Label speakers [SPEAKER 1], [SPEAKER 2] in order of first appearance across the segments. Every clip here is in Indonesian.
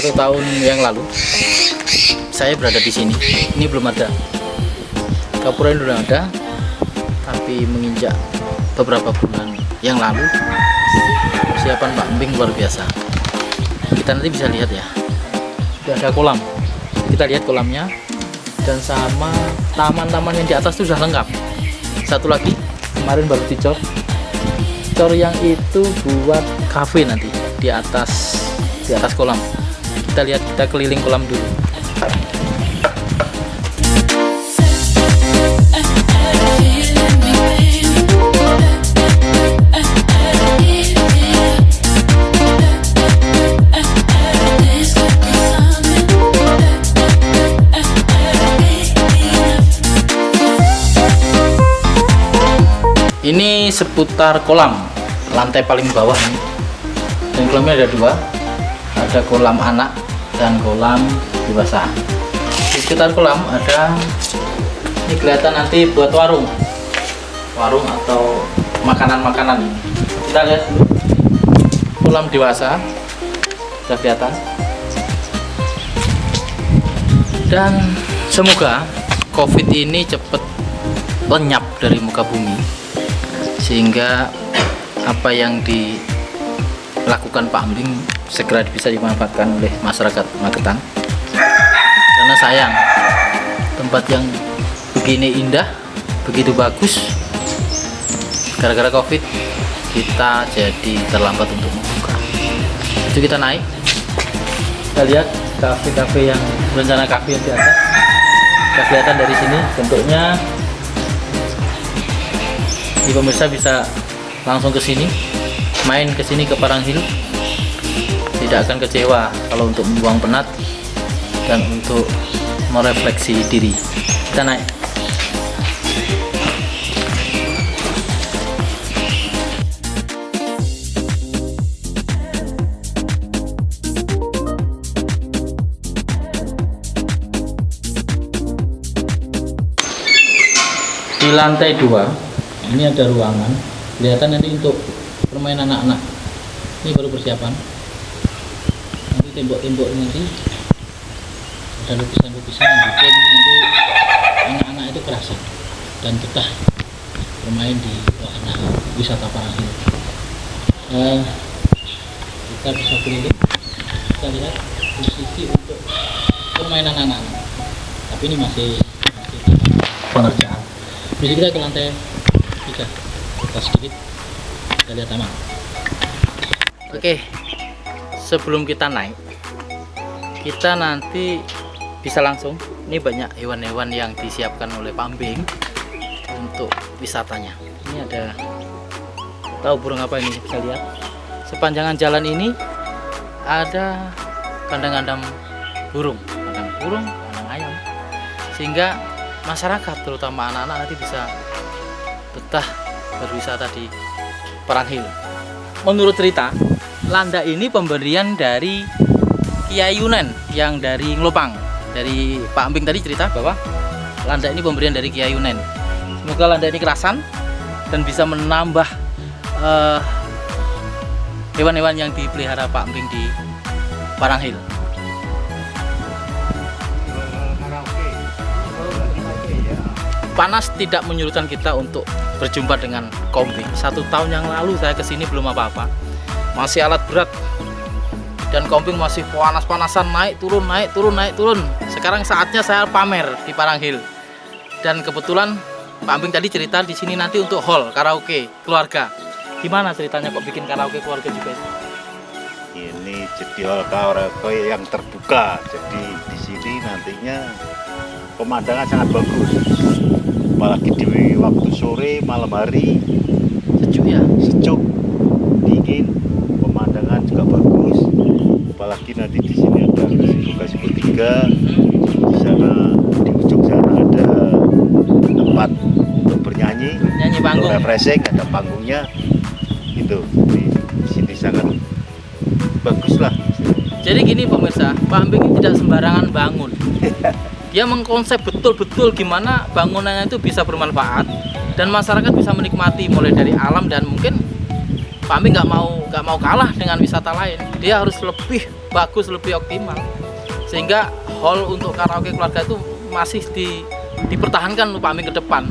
[SPEAKER 1] 1 tahun yang lalu saya berada di sini. Ini belum ada gapura, ini udah ada, tapi menginjak beberapa bulan yang lalu persiapan Pak Emping luar biasa. Kita nanti bisa lihat ya, sudah ada kolam, kita lihat kolamnya, dan sama taman-taman yang di atas itu sudah lengkap. Satu lagi kemarin baru dicor yang itu buat kafe nanti di atas kolam. Kita lihat, kita keliling kolam dulu. Ini seputar kolam, lantai paling bawah ini. Dan kolamnya ada 2, ada kolam anak dan kolam dewasa. Di sekitar kolam ada, ini kelihatan nanti buat warung atau makanan-makanan. Kita lihat kolam dewasa sudah kelihatan. Dan semoga COVID ini cepat lenyap dari muka bumi, sehingga apa yang dilakukan Pak Emping segera bisa dimanfaatkan oleh masyarakat Magetan. Karena sayang, tempat yang begini indah, begitu bagus, gara-gara COVID kita jadi terlambat untuk membuka. Itu kita naik, kita lihat kafe-kafe yang rencana kafe yang di atas. Kita kelihatan dari sini bentuknya. Jadi pemirsa bisa langsung ke sini, main ke sini ke Paranghil, tidak akan kecewa kalau untuk membuang penat dan untuk merefleksi diri. Kita naik. Di lantai 2 ini ada ruangan, kelihatan nanti untuk permainan anak-anak. Ini baru persiapan. Nanti tembok-tembok nanti ada lukisan-lukisan yang bikin nanti anak-anak itu kerasa dan betah bermain di wahana wisata Paranghil. Kita bisa keliling, kita lihat posisi untuk permainan anak-anak. Tapi ini masih pengerjaan. Jadi kita ke lantai 3, kita sedikit, kita lihat taman. Oke, sebelum kita naik, kita nanti bisa langsung, ini banyak hewan-hewan yang disiapkan oleh Pak Emping untuk wisatanya. Ini ada, tahu burung apa ini, bisa lihat sepanjangan jalan ini ada kandang-kandang burung, kandang ayam, sehingga masyarakat terutama anak-anak nanti bisa betah berwisata di Paranghil. Menurut cerita, landa ini pemberian dari Kiai Yunen yang dari Ngelopang. Dari Pak Emping tadi cerita bahwa landa ini pemberian dari Kiai Yunen. Semoga landa ini kerasan dan bisa menambah hewan-hewan yang dipelihara Pak Emping di Paranghil. Panas tidak menyurutkan kita untuk berjumpa dengan Emping. 1 tahun yang lalu saya kesini belum apa-apa, masih alat berat, dan Emping masih panas-panasan, naik turun. Sekarang saatnya saya pamer di Paranghil. Dan kebetulan Pak Emping tadi cerita di sini nanti untuk hall karaoke keluarga. Gimana ceritanya kok bikin karaoke keluarga juga?
[SPEAKER 2] Ini jadi hall karaoke yang terbuka. Jadi di sini nantinya pemandangan sangat bagus. Apalagi di waktu sore, malam hari,
[SPEAKER 1] Sejuk ya?
[SPEAKER 2] sejuk, dingin, pemandangan juga bagus. Apalagi nanti di sini ada Gasibu 3, di sana di ujung sana ada tempat untuk bernyanyi,
[SPEAKER 1] panggung,
[SPEAKER 2] refreshing, ada panggungnya. Itu di sini sangat bagus lah.
[SPEAKER 1] Jadi gini pemirsa, Pak Emping ini tidak sembarangan bangun. Dia mengkonsep betul-betul gimana bangunannya itu bisa bermanfaat dan masyarakat bisa menikmati mulai dari alam dan mungkin Pak Ambing nggak mau kalah dengan wisata lain. Dia harus lebih bagus, lebih optimal. Sehingga hall untuk karaoke keluarga itu masih dipertahankan Pak Ambing ke depan.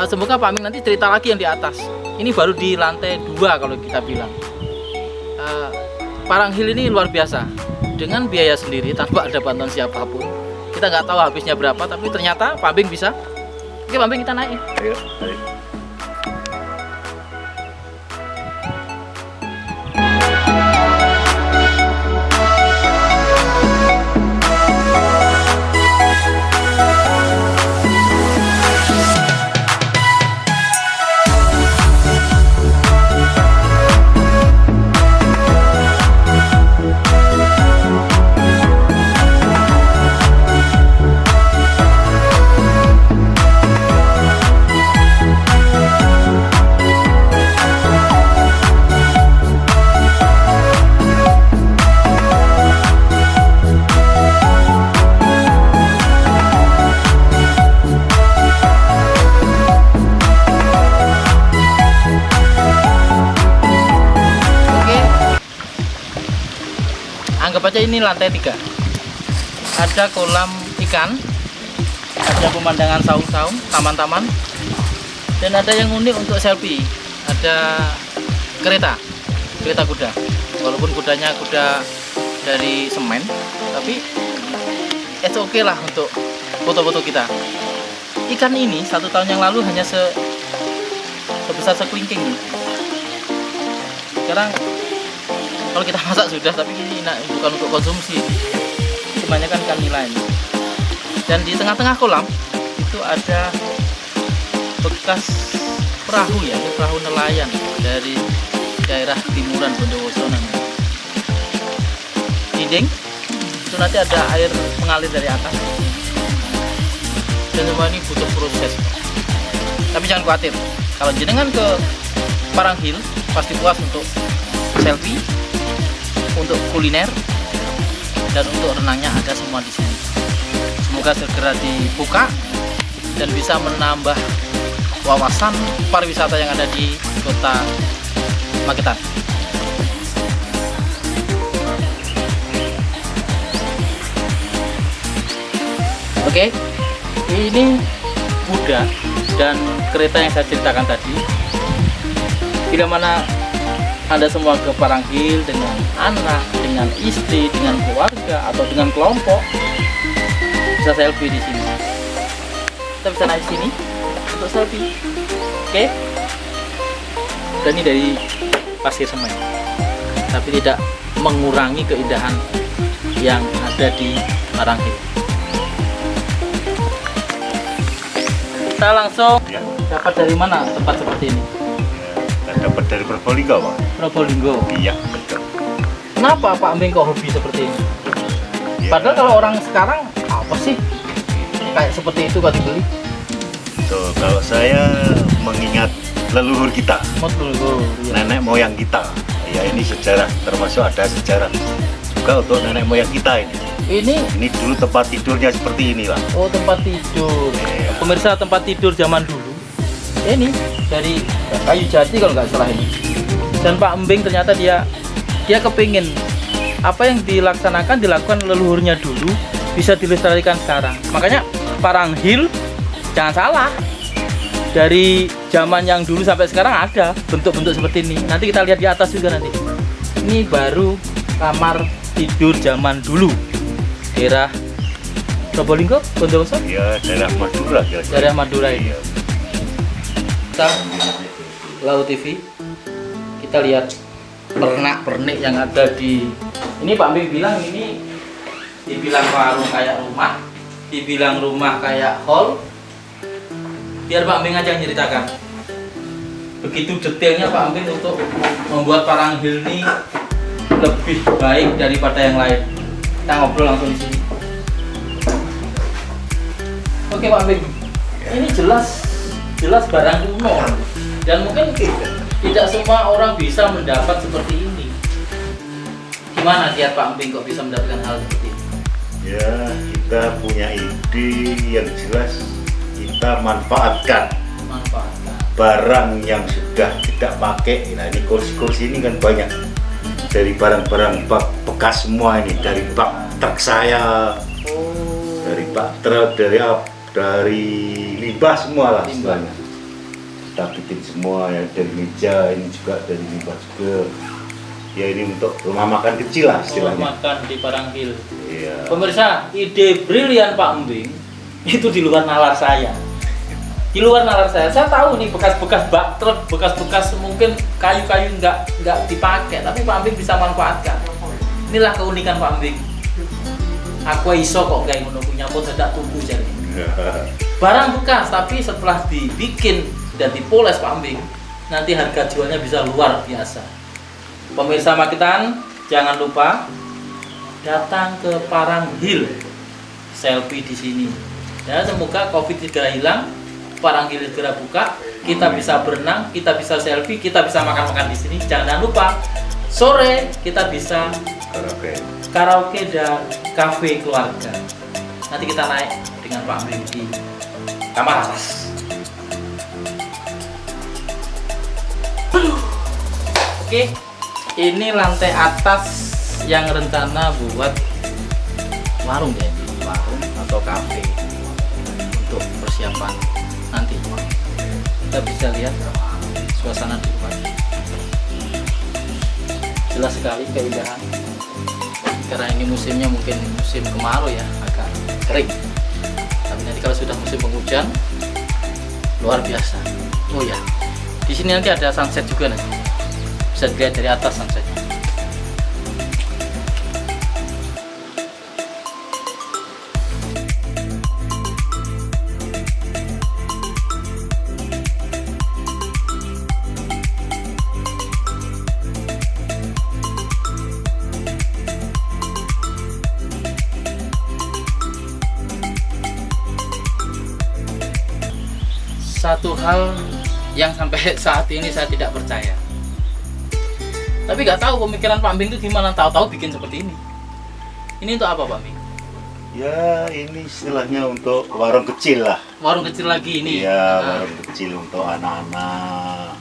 [SPEAKER 1] Semoga Pak Ambing nanti cerita lagi yang di atas. Ini baru di lantai 2 kalau kita bilang. Parang Hill ini luar biasa. Dengan biaya sendiri tanpa ada bantuan siapapun. Kita nggak tahu habisnya berapa, tapi ternyata Pak Ambing bisa. Oke Pak Ambing, kita naik.
[SPEAKER 2] Ayo, ayo.
[SPEAKER 1] Anggap aja ini lantai 3. Ada kolam ikan, ada pemandangan saung-saung, taman-taman, dan ada yang unik untuk selfie. Ada kereta kuda. Walaupun kudanya kuda dari semen, tapi it's okay lah untuk foto-foto kita. Ikan ini 1 tahun yang lalu hanya sebesar sekelingking. Sekarang kalau kita masak sudah, tapi ini bukan untuk konsumsi. Kebanyakan ikan nila ini. Dan di tengah-tengah kolam itu ada bekas perahu ya, perahu nelayan dari daerah timuran Bondowoso namanya. Dinding itu nanti ada air mengalir dari atas. Dan semua ini butuh proses. Tapi jangan khawatir, kalau jenengan ke Parang Hill pasti puas untuk selfie, untuk kuliner, dan untuk renangnya ada semua di sini. Semoga segera dibuka dan bisa menambah wawasan pariwisata yang ada di Kota Magetan. Oke, ini kuda dan kereta yang saya ceritakan tadi. Bila mana Anda semua ke Parang Hill dengan anak, dengan istri, dengan keluarga, atau dengan kelompok, bisa selfie di sini. Kita bisa naik sini untuk selfie. Oke? Dan ini dari pasir semen, tapi tidak mengurangi keindahan yang ada di Parang Hill. Kita langsung dapat dari mana tempat seperti ini?
[SPEAKER 2] Dapat dari Probolinggo, Pak.
[SPEAKER 1] Probolinggo.
[SPEAKER 2] Iya, betul.
[SPEAKER 1] Kenapa Pak Ambing kok hobi seperti ini?
[SPEAKER 2] Ya,
[SPEAKER 1] Padahal kalau orang sekarang apa sih kayak seperti itu kok dibeli?
[SPEAKER 2] tuh, kalau saya mengingat leluhur kita,
[SPEAKER 1] Dulu, ya.
[SPEAKER 2] nenek moyang kita. Ya, ini sejarah, termasuk ada sejarah juga untuk nenek moyang kita ini.
[SPEAKER 1] Ini
[SPEAKER 2] Dulu tempat tidurnya seperti inilah.
[SPEAKER 1] oh tempat tidur.
[SPEAKER 2] Iya.
[SPEAKER 1] Pemirsa, tempat tidur zaman dulu. Ini dari kayu jati kalau nggak salah ini. Dan Pak Ambing ternyata dia kepingin apa yang dilakukan leluhurnya dulu bisa dilestarikan sekarang. Makanya Parang Hill jangan salah, dari zaman yang dulu sampai sekarang ada bentuk-bentuk seperti ini. Nanti kita lihat di atas juga nanti. Ini baru kamar tidur zaman dulu, daerah Probolinggo, Bondowoso.
[SPEAKER 2] Ya, daerah Madura kira-kira.
[SPEAKER 1] Daerah Madura ini.
[SPEAKER 2] Iya.
[SPEAKER 1] Kita Laut TV, kita lihat pernak-pernik yang ada di ini. Pak Ambing bilang ini dibilang warung kayak rumah, dibilang rumah kayak hall. Biar Pak Ambing aja yang ceritakan. Begitu detailnya Pak Ambing untuk membuat Parang Hill ini lebih baik daripada yang lain. Kita ngobrol langsung di sini. Oke Pak Ambing, ini jelas barang kuno dan mungkin tidak semua orang bisa mendapat seperti ini. Gimana kiat Pak Ambing kok bisa mendapatkan hal seperti ini?
[SPEAKER 2] Ya, kita punya ide yang jelas, kita manfaatkan barang yang sudah tidak pakai. Nah ini kursi-kursi ini kan banyak dari barang-barang bekas semua ini, dari bak truk saya, dari bak truk, dari limbah semua lah istilahnya. Kita bikin semua ya, dari meja ini juga dari limbah juga. Ya ini untuk rumah makan kecil lah istilahnya.
[SPEAKER 1] Rumah makan di Paranghil.
[SPEAKER 2] Iya.
[SPEAKER 1] Pemirsa, ide brilian Pak Embing itu di luar nalar saya. Di luar nalar saya tahu nih bekas-bekas bak truk, bekas-bekas mungkin kayu-kayu nggak dipakai, tapi Pak Embing bisa manfaatkan. Inilah keunikan Pak Embing. Aku iso kok nggak ngono punya pun tidak tuku jadi. Barang bekas tapi setelah dibikin dan dipoles Pak Embing, nanti harga jualnya bisa luar biasa. Pemirsa Magetan, jangan lupa datang ke Paranghil, selfie di sini. Ya, semoga Covid segera hilang, Paranghil segera buka, kita bisa berenang, kita bisa selfie, kita bisa makan-makan di sini. Jangan lupa sore kita bisa karaoke dan kafe keluarga. Nanti kita naik dengan Pak Embing di kamar atas. Oke, ini lantai atas yang rencana buat warung ya, warung atau kafe untuk persiapan nanti. Kita bisa lihat suasana di luar. Jelas sekali keindahan. Karena ini musimnya mungkin musim kemarau ya, agak kering. Tapi nanti kalau sudah musim penghujan, luar biasa. Oh ya, di sini nanti ada sunset juga nih. Bisa dilihat dari atas sunsetnya. Satu hal yang sampai saat ini saya tidak percaya, tapi nggak tahu pemikiran Pak Embing itu gimana, tahu-tahu bikin seperti ini. Ini untuk apa Pak Embing?
[SPEAKER 2] Ya ini istilahnya untuk warung kecil lah.
[SPEAKER 1] Warung kecil lagi ini?
[SPEAKER 2] Iya, warung kecil untuk anak-anak.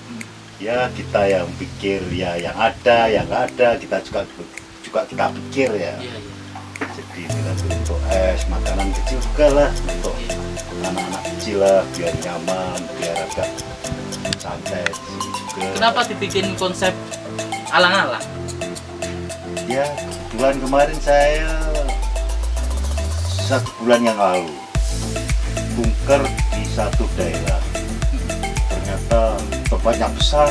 [SPEAKER 2] Ya kita yang pikir ya, yang ada, yang nggak ada, kita juga kita pikir ya.
[SPEAKER 1] Iya, iya.
[SPEAKER 2] Jadi untuk es, makanan kecil juga lah untuk anak-anak kecil lah, biar nyaman, biar agak santai di sini juga.
[SPEAKER 1] Kenapa dibikin konsep alang-alang?
[SPEAKER 2] Ya kebetulan kemarin saya 1 bulan yang lalu bunker di satu daerah, ternyata tempatnya besar,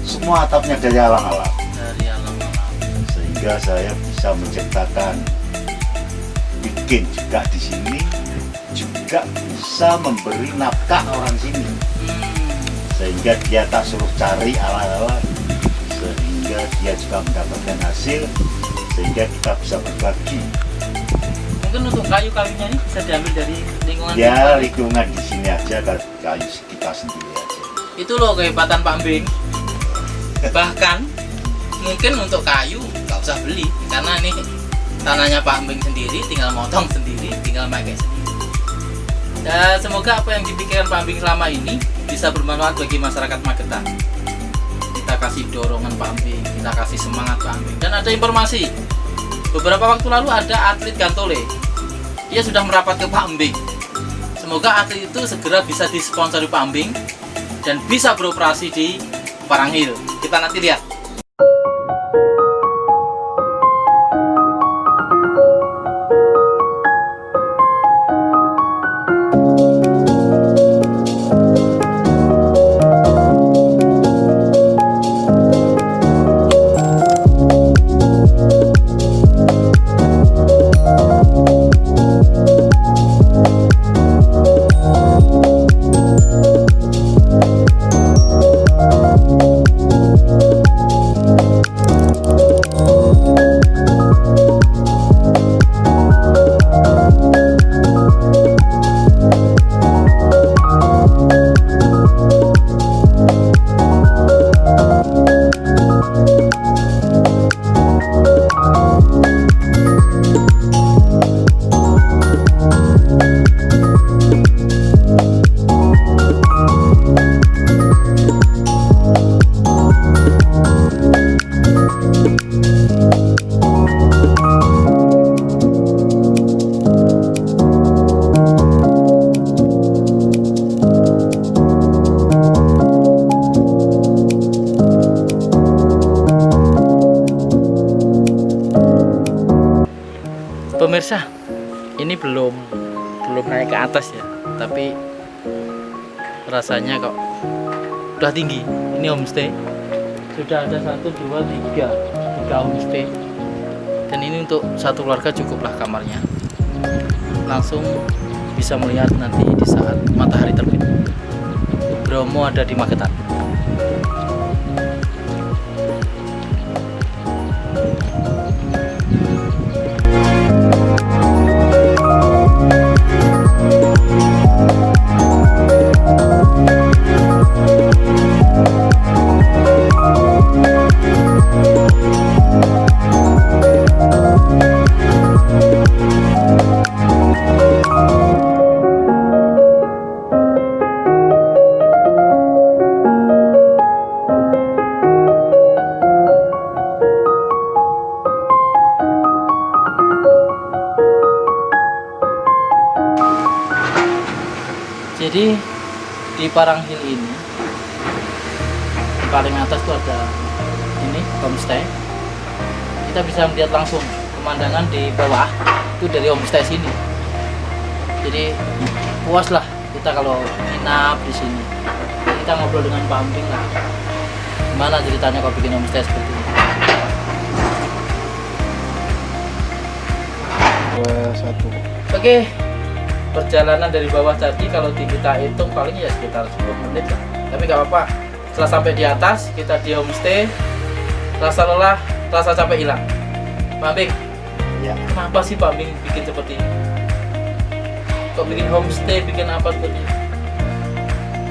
[SPEAKER 2] semua atapnya dari alang-alang.
[SPEAKER 1] Dari alang-alang.
[SPEAKER 2] Sehingga saya bisa menciptakan, bikin juga di sini, juga bisa memberi nafkah orang sini. Sehingga dia tak suruh cari alang-alang, sehingga dia juga mendapatkan hasil, sehingga kita bisa berbagi.
[SPEAKER 1] Mungkin untuk kayu-kayunya ini bisa diambil dari lingkungan
[SPEAKER 2] Ya
[SPEAKER 1] kita.
[SPEAKER 2] lingkungan di sini aja, kayu kita sendiri aja.
[SPEAKER 1] Itu loh kehebatan Pak Embing. Bahkan mungkin untuk kayu nggak usah beli, karena ini tanahnya Pak Embing sendiri, tinggal motong sendiri, tinggal pakai sendiri. Dan semoga apa yang dipikirkan Pak Embing selama ini bisa bermanfaat bagi masyarakat Magetan. Kita kasih dorongan Pak Embing, kita kasih semangat Pak Embing. Dan ada informasi, beberapa waktu lalu ada atlet Gantole, dia sudah merapat ke Pak Embing. Semoga atlet itu segera bisa disponsori Pak Embing dan bisa beroperasi di Paranghil. Kita nanti lihat. Pemirsa, ini belum naik ke atas ya, tapi rasanya kok udah tinggi. Ini homestay, sudah ada 1, 2, 3 homestay, dan ini untuk satu keluarga cukuplah kamarnya. Langsung bisa melihat nanti di saat matahari terbit. Bromo ada di Magetan. Jadi di Paranghil ini paling atas tuh ada ini homestay. Kita bisa melihat langsung pemandangan di bawah itu dari homestay sini. Jadi puas lah kita kalau nginap di sini. Kita ngobrol dengan Pak Ambing lah. Gimana ceritanya kok bikin homestay seperti ini? Oke. Perjalanan dari bawah tadi kalau kita hitung paling ya sekitar 10 menit lah. Tapi gak apa-apa. Setelah sampai di atas, kita di homestay, rasa lelah, rasa capek hilang. Pak Ambing,
[SPEAKER 2] Ya.
[SPEAKER 1] kenapa sih Pak Ambing bikin seperti ini? Kok bikin homestay, bikin apa seperti ini?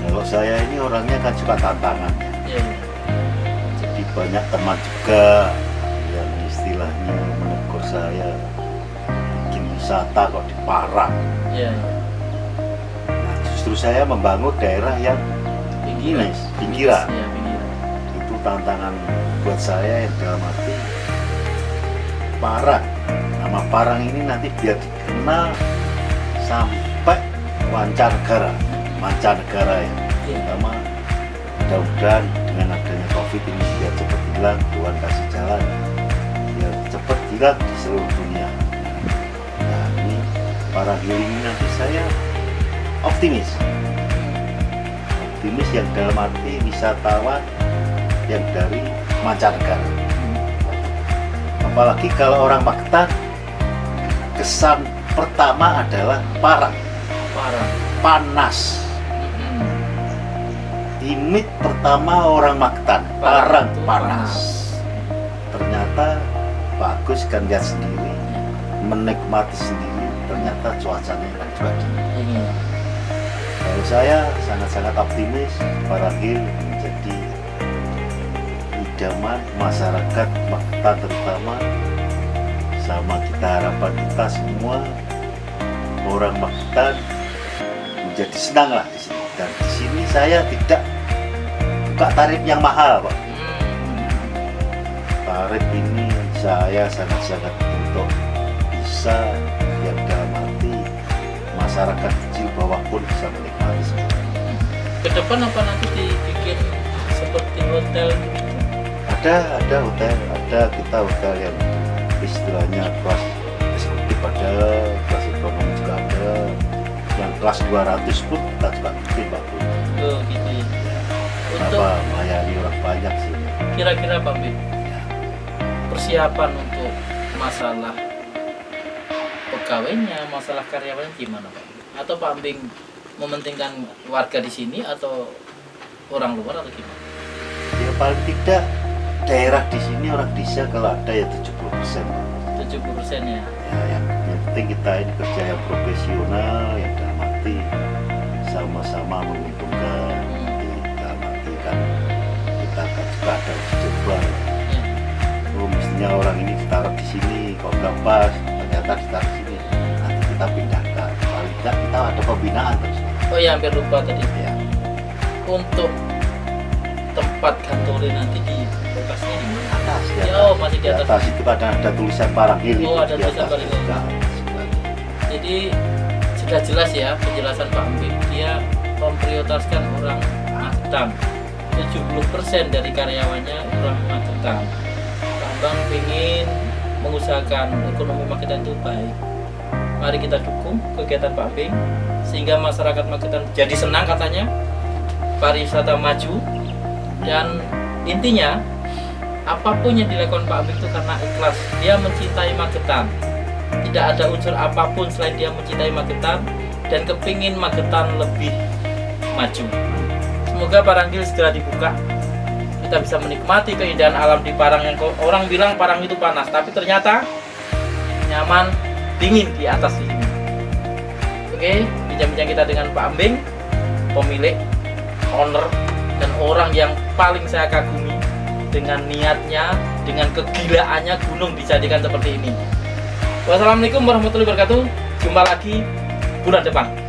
[SPEAKER 2] Kalau saya ini orangnya kan suka tantangan.
[SPEAKER 1] Iya, iya.
[SPEAKER 2] Jadi banyak teman juga yang istilahnya menegur saya bikin wisata kok di Parang.
[SPEAKER 1] Iya, iya.
[SPEAKER 2] Nah, justru saya membangun daerah yang
[SPEAKER 1] Pinggiran.
[SPEAKER 2] pinggiran.
[SPEAKER 1] Iya, pinggiran.
[SPEAKER 2] Itu tantangan buat saya yang dalam arti Parang. Nama Parang ini nanti biar dikenal sampai mancanegara ya.
[SPEAKER 1] Iya.
[SPEAKER 2] Pertama, mudah-mudahan dengan adanya COVID ini biar cepat hilang, Tuhan kasih jalan biar cepat hilang di seluruh dunia. Nah, ini Paranghil ini nanti saya optimis yang dalam arti wisatawan yang dari mancanegara. Apalagi kalau orang Magetan, kesan pertama adalah Parang, panas. Image pertama orang Magetan, Parang
[SPEAKER 1] itu
[SPEAKER 2] panas. Ternyata bagus kan, lihat sendiri, menikmati sendiri. Ternyata cuacanya kan juga dingin.
[SPEAKER 1] Iya.
[SPEAKER 2] Kalau saya sangat-sangat optimis Paranghil menjadi idaman masyarakat Magetan terutama, sama kita harapkan kita semua orang Magetan menjadi senang lah di sini. Dan di sini saya tidak buka tarif yang mahal, Pak. Tarif ini saya sangat-sangat untuk bisa yang dalam arti masyarakat kecil bawah pun bisa menikmati semua.
[SPEAKER 1] Ke depan apa nanti dibikin seperti hotel gitu?
[SPEAKER 2] Ada hotel, kita hotel yang istilahnya kelas eksekutif ada, kelas ekonomi juga ada, yang kelas 200 pun kita juga bikin, Pak.
[SPEAKER 1] Oh gitu ya. Untuk
[SPEAKER 2] Kenapa melayani orang banyak sih?
[SPEAKER 1] kira-kira Pak Ambing, persiapan untuk masalah pegawainya, masalah karyawannya gimana Pak? Atau Pak Ambing mementingkan warga di sini atau orang luar atau gimana?
[SPEAKER 2] Ya paling tidak daerah di sini orang desa kalau ada ya 70%.
[SPEAKER 1] 70% ya.
[SPEAKER 2] Ya yang penting kita ini kerja yang profesional, yang dalam arti sama-sama menguntungkan. Dalam arti kan kita kan juga ada uji coba.
[SPEAKER 1] Ya.
[SPEAKER 2] Oh, mestinya orang ini ditaruh di sini, kok nggak pas, ternyata ditaruh di sini. Nanti kita pindahkan. Paling tidak kita ada pembinaan terus.
[SPEAKER 1] Oh ya, hampir lupa tadi.
[SPEAKER 2] Ya.
[SPEAKER 1] Untuk tempat kantornya nanti di lokasinya di mana?
[SPEAKER 2] Atas, di
[SPEAKER 1] Ya,
[SPEAKER 2] atas.
[SPEAKER 1] oh, masih di atas.
[SPEAKER 2] Itu ada tulisan Paranghil.
[SPEAKER 1] Oh,
[SPEAKER 2] itu
[SPEAKER 1] ada
[SPEAKER 2] di
[SPEAKER 1] tulisan
[SPEAKER 2] atas.
[SPEAKER 1] Paranghil.
[SPEAKER 2] Nah,
[SPEAKER 1] Jadi sudah jelas ya penjelasan Pak Ambing, dia memprioritaskan orang Magetan. 70% dari karyawannya orang Magetan. Pak Ambing ingin mengusahakan ekonomi Magetan itu baik. Mari kita dukung kegiatan Pak Ambing sehingga masyarakat Magetan jadi senang katanya, pariwisata maju, dan intinya apapun yang dilakukan Pak Ambing itu karena ikhlas. Dia mencintai Magetan. Tidak ada unsur apapun selain dia mencintai Magetan dan kepingin Magetan lebih maju. Semoga Paranggil segera dibuka. Kita bisa menikmati keindahan alam di Parang yang orang bilang Parang itu panas, tapi ternyata nyaman, dingin di atas di sini. Oke, bincang-bincang kita dengan Pak Ambing, pemilik, owner, dan orang yang paling saya kagumi dengan niatnya, dengan kegilaannya gunung dijadikan seperti ini. Wassalamualaikum warahmatullahi wabarakatuh. Jumpa lagi bulan depan.